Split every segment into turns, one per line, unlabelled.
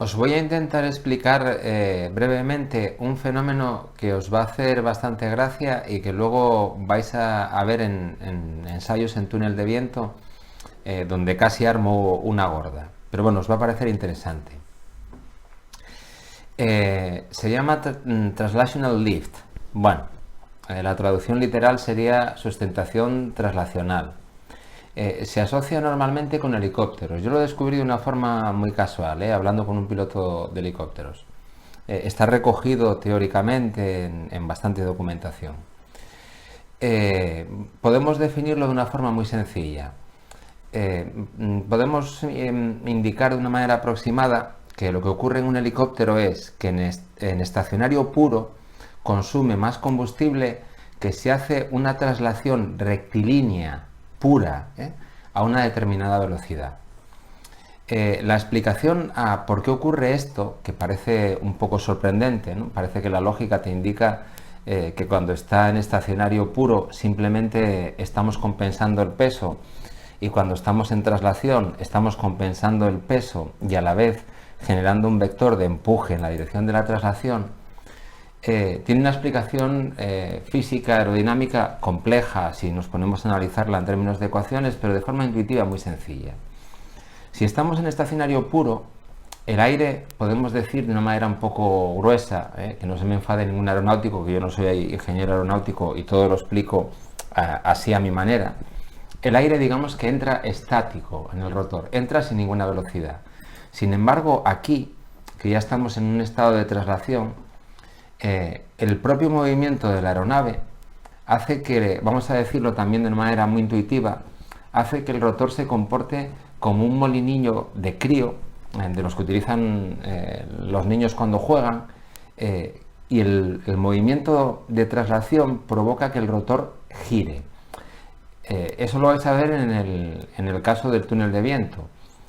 Os voy a intentar explicar brevemente un fenómeno que os va a hacer bastante gracia y que luego vais a ver en ensayos en túnel de viento, donde casi armo una gorda. Pero bueno, os va a parecer interesante. Se llama Translational Lift. Bueno, la traducción literal sería sustentación traslacional. Se asocia normalmente con helicópteros. Yo lo descubrí de una forma muy casual, hablando con un piloto de helicópteros. Está recogido teóricamente en bastante documentación. Podemos definirlo de una forma muy sencilla. Podemos indicar de una manera aproximada que lo que ocurre en un helicóptero es que en estacionario puro consume más combustible que si hace una traslación rectilínea pura a una determinada velocidad. La explicación a por qué ocurre esto, que parece un poco sorprendente, ¿no? Parece que la lógica te indica que cuando está en estacionario puro simplemente estamos compensando el peso, y cuando estamos en traslación estamos compensando el peso y a la vez generando un vector de empuje en la dirección de la traslación. Tiene una explicación física aerodinámica compleja si nos ponemos a analizarla en términos de ecuaciones, pero de forma intuitiva muy sencilla. Si estamos en estacionario puro, el aire, podemos decir de una manera un poco gruesa, que no se me enfade ningún aeronáutico, que yo no soy ingeniero aeronáutico y todo lo explico así a mi manera. El aire, digamos que entra estático en el rotor, entra sin ninguna velocidad. Sin embargo, aquí, que ya estamos en un estado de traslación, el propio movimiento de la aeronave hace que, vamos a decirlo también de una manera muy intuitiva, hace que el rotor se comporte como un molinillo de crío, de los que utilizan los niños cuando juegan, y el movimiento de traslación provoca que el rotor gire. Eso lo vais a ver en el caso del túnel de viento.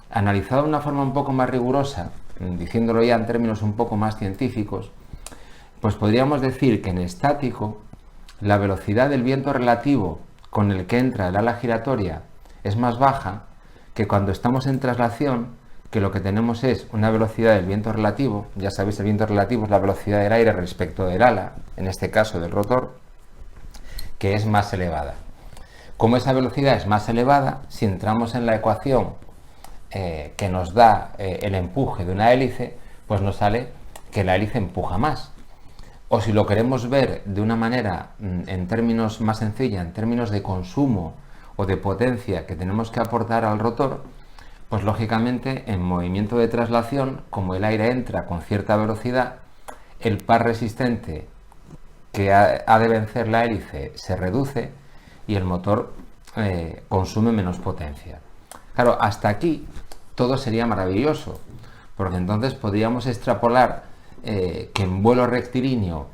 Analizado de una forma un poco más rigurosa, diciéndolo ya en términos un poco más científicos, pues podríamos decir que en estático la velocidad del viento relativo con el que entra el ala giratoria es más baja que cuando estamos en traslación, que lo que tenemos es una velocidad del viento relativo. Ya sabéis, el viento relativo es la velocidad del aire respecto del ala, en este caso del rotor, que es más elevada. Como esa velocidad es más elevada, si entramos en la ecuación que nos da el empuje de una hélice, pues nos sale que la hélice empuja más. O si lo queremos ver de una manera en términos más sencilla, en términos de consumo o de potencia que tenemos que aportar al rotor, pues lógicamente en movimiento de traslación, como el aire entra con cierta velocidad, el par resistente que ha de vencer la hélice se reduce y el motor consume menos potencia. Claro, hasta aquí todo sería maravilloso, porque entonces podríamos extrapolar que en vuelo rectilíneo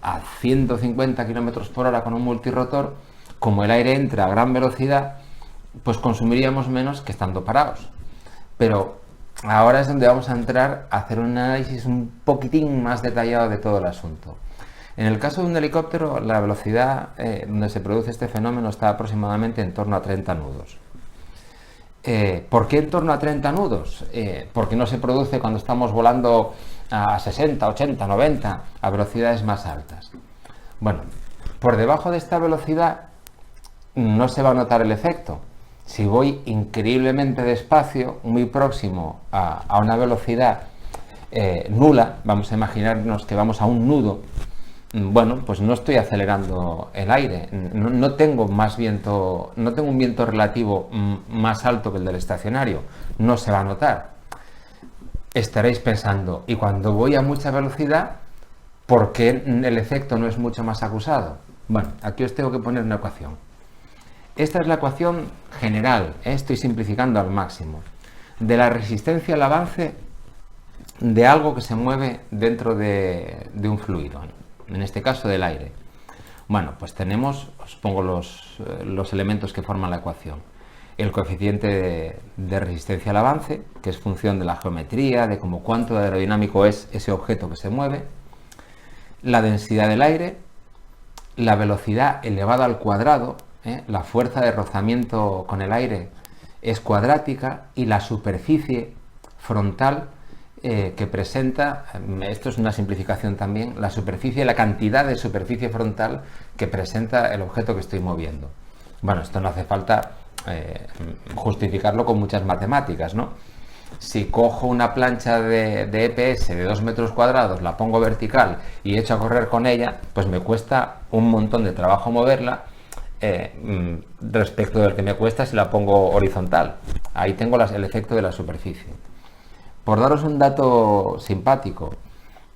a 150 km por hora con un multirotor, como el aire entra a gran velocidad, pues consumiríamos menos que estando parados. Pero ahora es donde vamos a entrar a hacer un análisis un poquitín más detallado de todo el asunto. En el caso de un helicóptero, la velocidad donde se produce este fenómeno está aproximadamente en torno a 30 nudos. ¿Por qué en torno a 30 nudos? Porque no se produce cuando estamos volando a 60, 80, 90, a velocidades más altas. Bueno, por debajo de esta velocidad no se va a notar el efecto. Si voy increíblemente despacio, muy próximo a una velocidad nula, vamos a imaginarnos que vamos a un nudo, bueno, pues no estoy acelerando el aire, no tengo más viento, no tengo un viento relativo más alto que el del estacionario, no se va a notar. Estaréis pensando, y cuando voy a mucha velocidad, ¿por qué el efecto no es mucho más acusado? Bueno, aquí os tengo que poner una ecuación. Esta es la ecuación general, estoy simplificando al máximo, de la resistencia al avance de algo que se mueve dentro de un fluido, en este caso del aire. Bueno, pues tenemos, os pongo los elementos que forman la ecuación. El coeficiente de resistencia al avance, que es función de la geometría, de cómo cuánto de aerodinámico es ese objeto que se mueve. La densidad del aire, la velocidad elevada al cuadrado, la fuerza de rozamiento con el aire es cuadrática y la superficie frontal que presenta, esto es una simplificación también, la superficie, la cantidad de superficie frontal que presenta el objeto que estoy moviendo. Bueno, esto no hace falta justificarlo con muchas matemáticas, ¿no? Si cojo una plancha de EPS de 2 metros cuadrados, la pongo vertical y echo a correr con ella, pues me cuesta un montón de trabajo moverla respecto del que me cuesta si la pongo horizontal. Ahí tengo el efecto de la superficie. Por daros un dato simpático,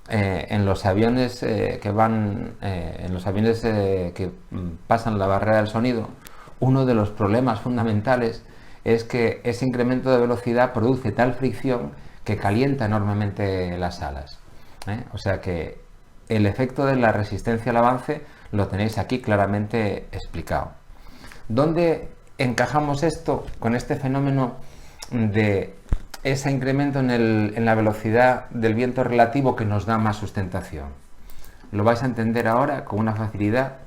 en los aviones que pasan la barrera del sonido, uno de los problemas fundamentales es que ese incremento de velocidad produce tal fricción que calienta enormemente las alas. O sea que el efecto de la resistencia al avance lo tenéis aquí claramente explicado. ¿Dónde encajamos esto con este fenómeno de ese incremento en la velocidad del viento relativo que nos da más sustentación? Lo vais a entender ahora con una facilidad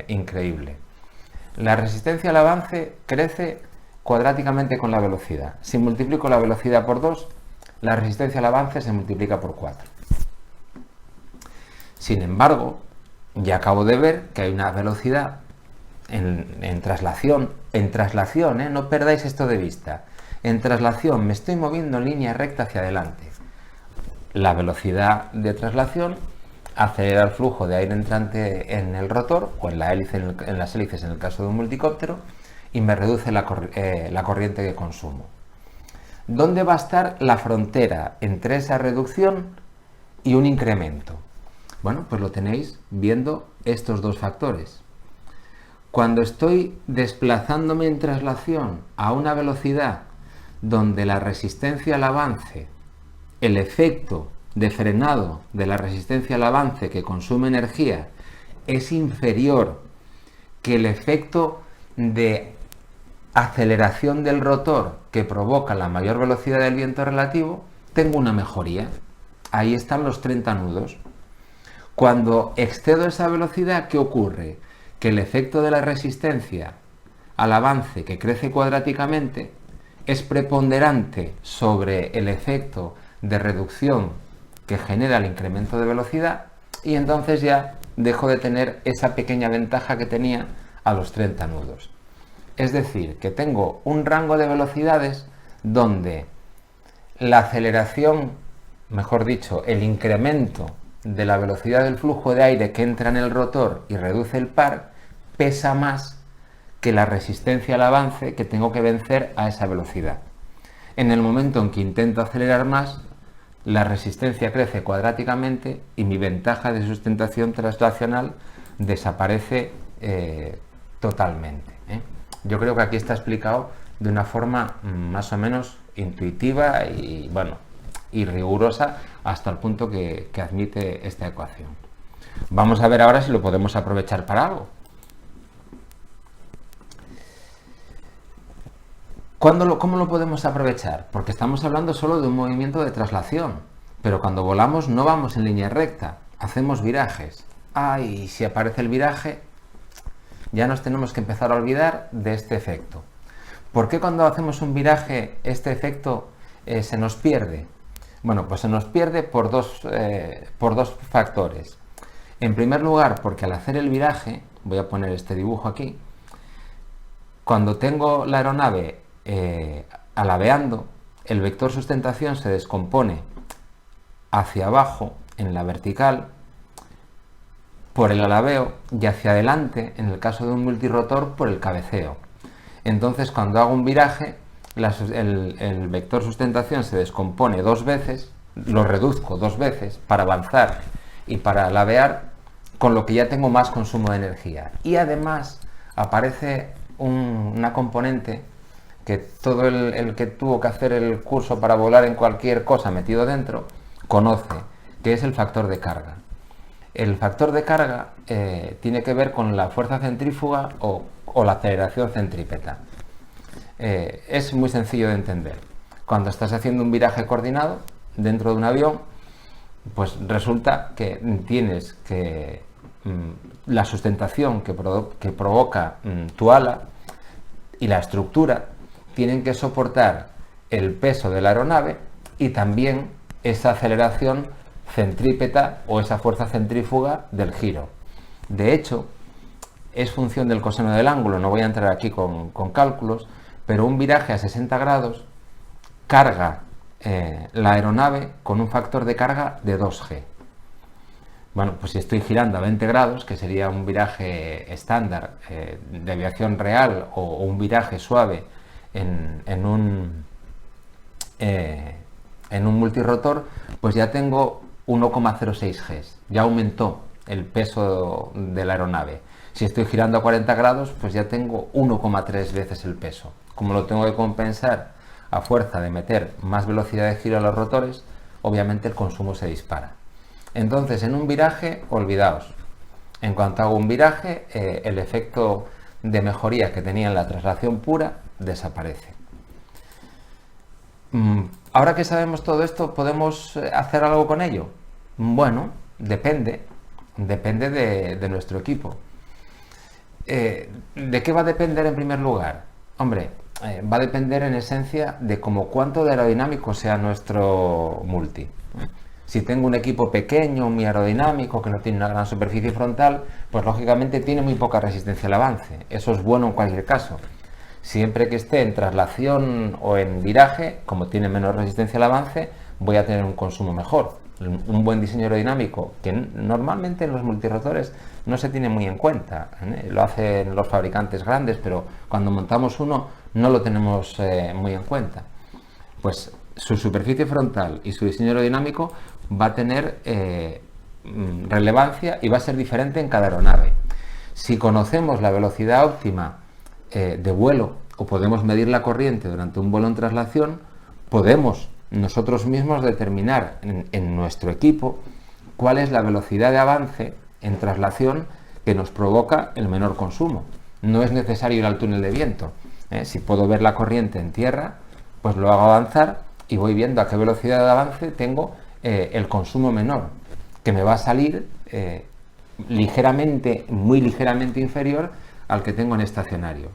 increíble. La resistencia al avance crece cuadráticamente con la velocidad. Si multiplico la velocidad por 2, la resistencia al avance se multiplica por 4. Sin embargo, ya acabo de ver que hay una velocidad en traslación, no perdáis esto de vista. En traslación me estoy moviendo en línea recta hacia adelante. La velocidad de traslación acelera el flujo de aire entrante en el rotor o en las hélices en el caso de un multicóptero y me reduce la corriente que consumo. ¿Dónde va a estar la frontera entre esa reducción y un incremento? Bueno, pues lo tenéis viendo estos dos factores. Cuando estoy desplazándome en traslación a una velocidad donde la resistencia al avance, el efecto de frenado de la resistencia al avance que consume energía es inferior que el efecto de aceleración del rotor que provoca la mayor velocidad del viento relativo, tengo una mejoría. Ahí están los 30 nudos. Cuando excedo esa velocidad, ¿qué ocurre? Que el efecto de la resistencia al avance, que crece cuadráticamente, es preponderante sobre el efecto de reducción que genera el incremento de velocidad y entonces ya dejo de tener esa pequeña ventaja que tenía a los 30 nudos. Es decir, que tengo un rango de velocidades donde la aceleración, mejor dicho, el incremento de la velocidad del flujo de aire que entra en el rotor y reduce el par, pesa más que la resistencia al avance que tengo que vencer a esa velocidad. En el momento en que intento acelerar más, la resistencia crece cuadráticamente y mi ventaja de sustentación traslacional desaparece totalmente. Yo creo que aquí está explicado de una forma más o menos intuitiva y, bueno, y rigurosa hasta el punto que admite esta ecuación. Vamos a ver ahora si lo podemos aprovechar para algo. ¿Cómo lo podemos aprovechar? Porque estamos hablando solo de un movimiento de traslación, pero cuando volamos no vamos en línea recta, hacemos virajes. Y si aparece el viraje, ya nos tenemos que empezar a olvidar de este efecto. ¿Por qué cuando hacemos un viraje este efecto se nos pierde? Bueno, pues se nos pierde por dos factores. En primer lugar, porque al hacer el viraje, voy a poner este dibujo aquí, cuando tengo la aeronave alabeando, el vector sustentación se descompone hacia abajo en la vertical por el alabeo y hacia adelante, en el caso de un multirotor, por el cabeceo. Entonces, cuando hago un viraje, el vector sustentación se descompone dos veces, lo reduzco dos veces para avanzar y para alabear, con lo que ya tengo más consumo de energía. Y además aparece una componente que todo el que tuvo que hacer el curso para volar en cualquier cosa metido dentro conoce, que es el factor de carga. El factor de carga tiene que ver con la fuerza centrífuga o la aceleración centrípeta. Es muy sencillo de entender. Cuando estás haciendo un viraje coordinado dentro de un avión, pues resulta que tienes que la sustentación que provoca tu ala y la estructura tienen que soportar el peso de la aeronave y también esa aceleración centrípeta o esa fuerza centrífuga del giro. De hecho, es función del coseno del ángulo, no voy a entrar aquí con cálculos, pero un viraje a 60 grados carga la aeronave con un factor de carga de 2G. Bueno, pues si estoy girando a 20 grados, que sería un viraje estándar de aviación real o un viraje suave en un multirotor, pues ya tengo 1,06 G, ya aumentó el peso de la aeronave. Si estoy girando a 40 grados, pues ya tengo 1,3 veces el peso. Como lo tengo que compensar a fuerza de meter más velocidad de giro a los rotores, obviamente el consumo se dispara. Entonces, en un viraje, olvidaos. En cuanto hago un viraje, el efecto de mejoría que tenía en la traslación pura desaparece. Ahora que sabemos todo esto, ¿podemos hacer algo con ello? Bueno, depende de nuestro equipo. ¿De qué va a depender en primer lugar? Hombre, va a depender en esencia de cuánto de aerodinámico sea nuestro multi. Si tengo un equipo pequeño, muy aerodinámico, que no tiene una gran superficie frontal, pues lógicamente tiene muy poca resistencia al avance. Eso es bueno en cualquier caso. Siempre que esté en traslación o en viraje, como tiene menos resistencia al avance, voy a tener un consumo mejor. Un buen diseño aerodinámico, que normalmente en los multirotores no se tiene muy en cuenta, lo hacen los fabricantes grandes, pero cuando montamos uno no lo tenemos muy en cuenta. Pues su superficie frontal y su diseño aerodinámico va a tener relevancia y va a ser diferente en cada aeronave. Si conocemos la velocidad óptima de vuelo o podemos medir la corriente durante un vuelo en traslación, podemos nosotros mismos determinar en nuestro equipo cuál es la velocidad de avance en traslación que nos provoca el menor consumo. No es necesario ir al túnel de viento. Si puedo ver la corriente en tierra, pues lo hago avanzar y voy viendo a qué velocidad de avance tengo el consumo menor, que me va a salir muy ligeramente inferior al que tengo en estacionario.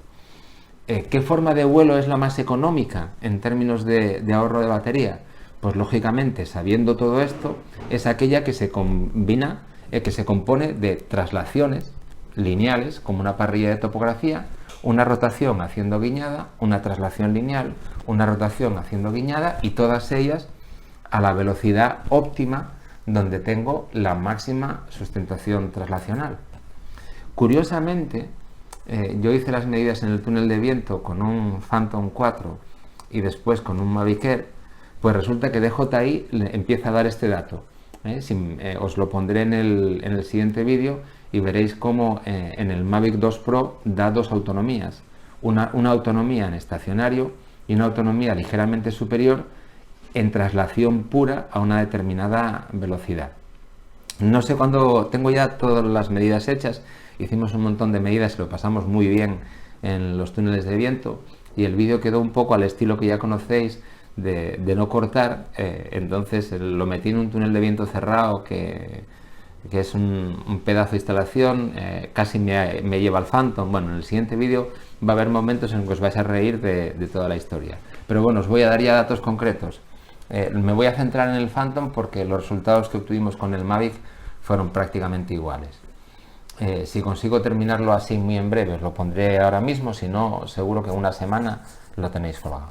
¿Qué forma de vuelo es la más económica en términos de ahorro de batería? Pues lógicamente, sabiendo todo esto, es aquella que se compone de traslaciones lineales, como una parrilla de topografía, una rotación haciendo guiñada, una traslación lineal, una rotación haciendo guiñada, y todas ellas a la velocidad óptima donde tengo la máxima sustentación traslacional. Curiosamente, yo hice las medidas en el túnel de viento con un Phantom 4 y después con un Mavic Air, pues resulta que DJI empieza a dar este dato. Os lo pondré en el siguiente vídeo y veréis cómo en el Mavic 2 Pro da dos autonomías. Una autonomía en estacionario y una autonomía ligeramente superior en traslación pura a una determinada velocidad. No sé cuándo tengo ya todas las medidas hechas. Hicimos un montón de medidas y lo pasamos muy bien en los túneles de viento, y el vídeo quedó un poco al estilo que ya conocéis de no cortar. Entonces lo metí en un túnel de viento cerrado que es un pedazo de instalación, casi me lleva al Phantom. Bueno, en el siguiente vídeo va a haber momentos en que os vais a reír de toda la historia, pero bueno, os voy a dar ya datos concretos. Me voy a centrar en el Phantom porque los resultados que obtuvimos con el Mavic fueron prácticamente iguales. Si consigo terminarlo así muy en breve, os lo pondré ahora mismo. Si no, seguro que en una semana lo tenéis probado.